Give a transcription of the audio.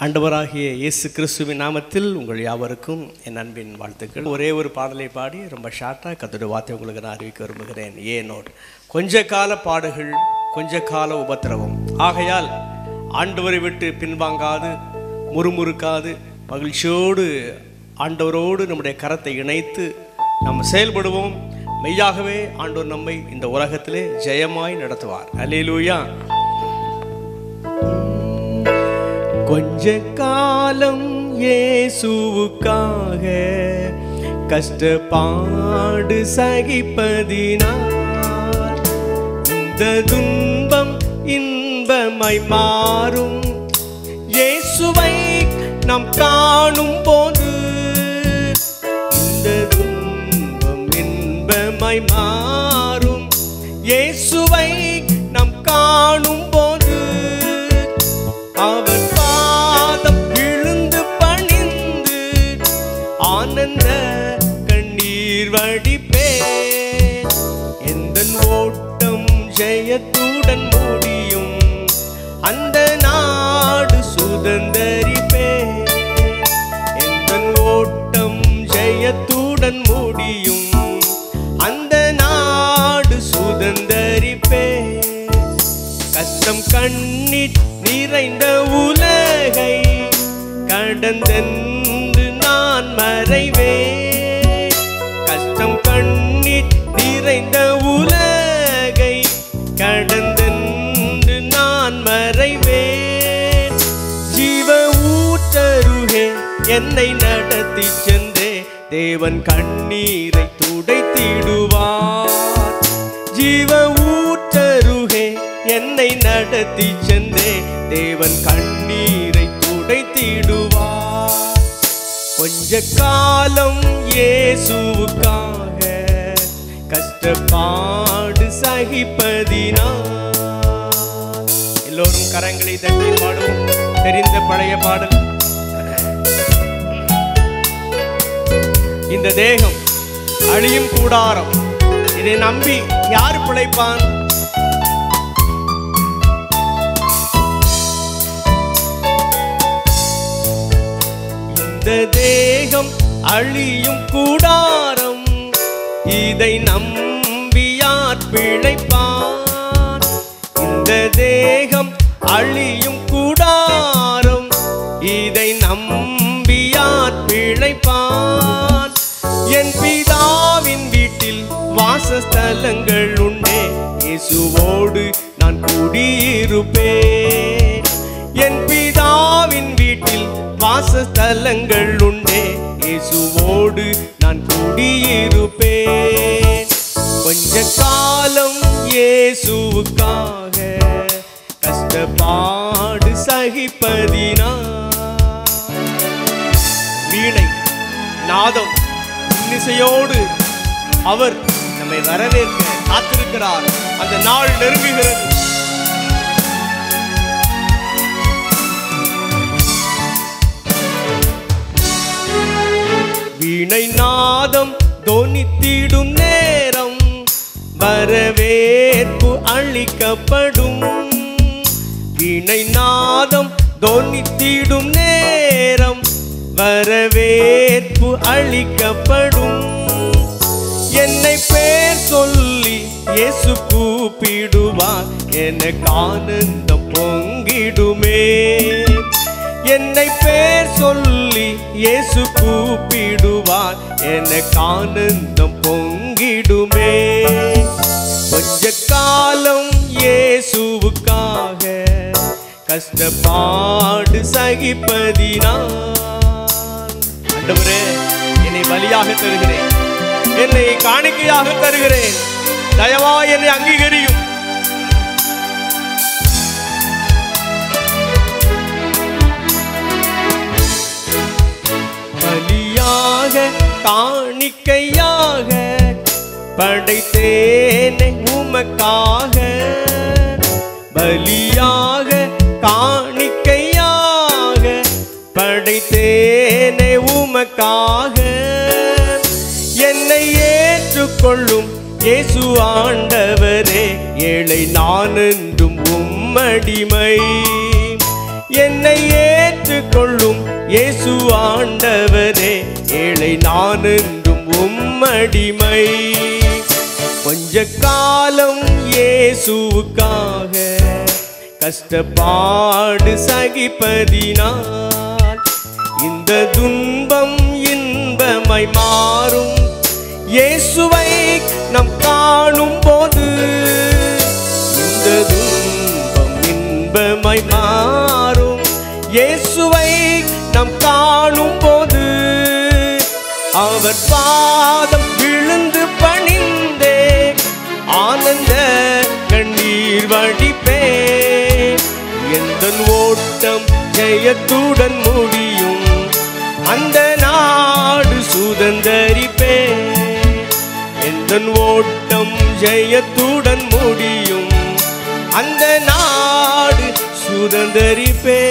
ஆண்டவராகிய இயேசு கிறிஸ்துவின் நாமத்தில் உங்கள் யாவருக்கும் என் அன்பின் வாழ்த்துக்கள். ஒரே ஒரு பாடலை பாடி ரொம்ப ஷார்ட்டாக கர்த்தருடைய வார்த்தை உங்களுக்கு நான் அறிவிக்க விரும்புகிறேன். ஏனோடு கொஞ்ச கால பாடுகள், கொஞ்ச கால உபத்திரவம் ஆகையால் ஆண்டவரை விட்டு பின்வாங்காது, முறுமுறுக்காது, மகிழ்ச்சியோடு ஆண்டவரோடு நம்முடைய கரத்தை இணைத்து நாம் செயல்படுவோம். மெய்யாகவே ஆண்டவர் நம்மை இந்த உலகத்திலே ஜெயமாய் நடத்துவார். அல்லேலூயா. கொஞ்ச காலம் இயேசுவுக்காக கஷ்டப்பாடு சகிப்பதினால் இந்த துன்பம் இன்பமாய் மாறும். இயேசுவை நாம் காணும் போது இந்த துன்பம் இன்பமாய் மாறும். இயேசுவை நாம் காணும் போது அவர் பாதம் விழுந்து பணிந்து ஆனந்த கண்ணீர் வடிப்பேன். எந்த ஓட்டம் ஜெயத்துடன் முடியும், அந்த நாடு சுதந்தரிப்பேன். எந்த ஓட்டம் ஜெயத்துடன் முடியும், அந்த நாடு சுதந்தரிப்பேன். கஷ்டம் கண்ணீர் நிறைந்த உலகை கடந்தென்று நான் மறைவேன். கஷ்டம் கண்ணீர் நிறைந்த உலகை கடந்தென்று நான் மறைவேன். ஜீவ ஊற்றருகே என்னை நடத்தி சென்றே தேவன் கண்ணீரை துடைத்திடுவார். ஜீவ ஊற்றருகே என்னை நடத்தி சென்றே தேவன் கண்ணீரை துடைத்திடுவார். கொஞ்ச காலம் இயேசுவுக்காக கஷ்டப்பாடு சகிப்பதினால். எல்லோரும் கரங்களை தட்டி பாடுவோம். தெரிந்த பழைய பாடல். இந்த தேகம் அழியும் கூடாரம், இதை நம்பி யார் பிழைப்பான்? இந்த தேகம் அழியும் கூடாரம், இதை நம்பி யார் பிழைப்பான்? இந்த தேகம் அழியும் கூடாரம், இதை நம்பி யார் பிழைப்பான்? என் பிதாவின் வீட்டில் வாசஸ்தலங்கள் உண்டே, இயேசுவோடு நான் குடியிருப்பேன். என் பிதாவின் வீட்டில் வாசஸ்தலங்கள் உண்டே, இயேசுவோடு நான் குடியிருப்பேன். கொஞ்ச காலம் இயேசுவுக்காக கஷ்டப்பாடு சகிப்பதினால். வீணை நாதம் இன்னிசையோடு அவர் நம்மை வரவேற்க காத்திருக்கிறார். அந்த நாள் நெருங்குகிறது. வீணை நாதம் தொனித்திடும் நேரம் வரவேற்பு அளிக்கப்படும். வீணை நாதம் தொனித்திடும் நேரம் வரவேற்பு அளிக்கப்படும். என்னை பேர் சொல்லி இயேசு கூப்பிடுவார், எனக்கு ஆனந்தம் பொங்கிடுமே. என்னை பேர் சொல்லி இயேசு கூப்பிடுவார், எனக்கு ஆனந்தம் பொங்கிடுமே. கொஞ்ச காலம் இயேசுவுக்காக கஷ்டப்பாடு சகிப்பதினால். ஆண்டவரே, என்னை பலியாக தருகிறேன், என்னை காணிக்கையாக தருகிறேன், தயவாய் என்னை அங்கீகரியும். பலியாக காணிக்கையாக படைத்தேனே உமக்காக. பலியாக காணிக்கையாக படைத்தேனே உமக்காக. என்னை ஏற்றுக்கொள்ளும் இயேசு ஆண்டவரே, ஏழை நான் என்றும் உம்மடிமை. என்னை ஏற்றுக்கொள்ளும் இயேசு ஆண்டவரே, ஏழை நான் என்றும் உம்மடிமை. கொஞ்ச காலம் இயேசுவுக்காக கஷ்டப்பாடு சகிப்பதினால் இந்த துன்பம் இன்பமாய் மாறும். இயேசுவை நாம் காணும் போது இந்த துன்பம் இன்பமாய் மாறும். இயேசுவை நாம் காணும் போது அவர் பாதம் விழுந்து பணிந்தே ஆனந்த கண்ணீர் வடிப்பே. எந்த ஓட்டம் ஜெயத்துடன் முடியும், அந்த நாடு சுதந்தரிப்பே. எந்த ஓட்டம் ஜெயத்துடன் முடியும், அந்த நாடு சுதந்தரிப்பே.